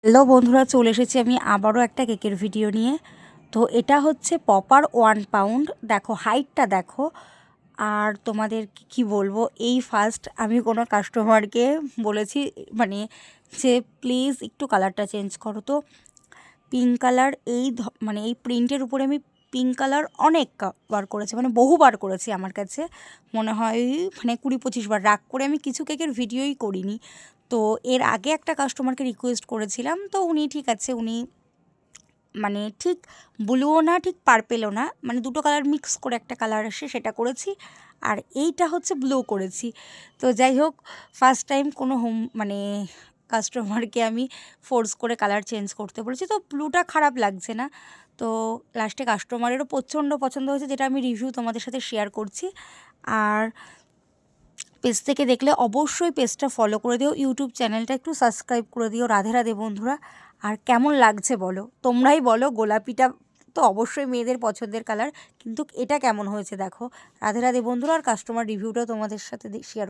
Hello বন্ধুরা, চলে এসেছি আমি আবারও একটা কেকের ভিডিও নিয়ে। তো এটা হচ্ছে পপার 1 পাউন্ড। দেখো হাইটটা দেখো। আর তোমাদের কি বলবো, এই ফার্স্ট আমি কোনো কাস্টমারকে বলেছি মানে যে প্লিজ একটু কালারটা চেঞ্জ করো। তো পিঙ্ক কালার মানে এই প্রিন্টের উপরে আমি পিঙ্ক কালার বার করেছি, মানে বহুবার করেছি। আমার কাছে মনে হয় মানে 20-25 বার। রাগ করে আমি কিছু কেকের ভিডিওই করিনি। তো এর আগে একটা কাস্টমারকে রিকোয়েস্ট করেছিলাম, তো উনি ঠিক আছে, উনি মানে ঠিক ব্লুও না ঠিক পার্পেলও না, মানে দুটো কালার মিক্স করে একটা কালার আসে সেটা করেছি। আর এইটা হচ্ছে ব্লু করেছি। তো যাই হোক, ফার্স্ট টাইম কোনো মানে কাস্টমারকে আমি ফোর্স করে কালার চেঞ্জ করতে বলেছি। তো ব্লুটা খারাপ লাগছে না। তো লাস্টে কাস্টমারেরও প্রচণ্ড পছন্দ হয়েছে, যেটা আমি রিভিউ তোমাদের সাথে শেয়ার করছি। আর পেজ থেকে দেখলে অবশ্যই পেজটা ফলো করে দিও, ইউটিউব চ্যানেলটা একটু সাবস্ক্রাইব করে দিও। রাধে রাধে বন্ধুরা। আর কেমন লাগছে বলো, তোমরাই বলো। গোলাপিটা তো অবশ্যই মেয়েদের পছন্দের কালার, কিন্তু এটা কেমন হয়েছে দেখো। রাধে রাধে বন্ধুরা। আর কাস্টমার রিভিউটাও তোমাদের সাথে শেয়ার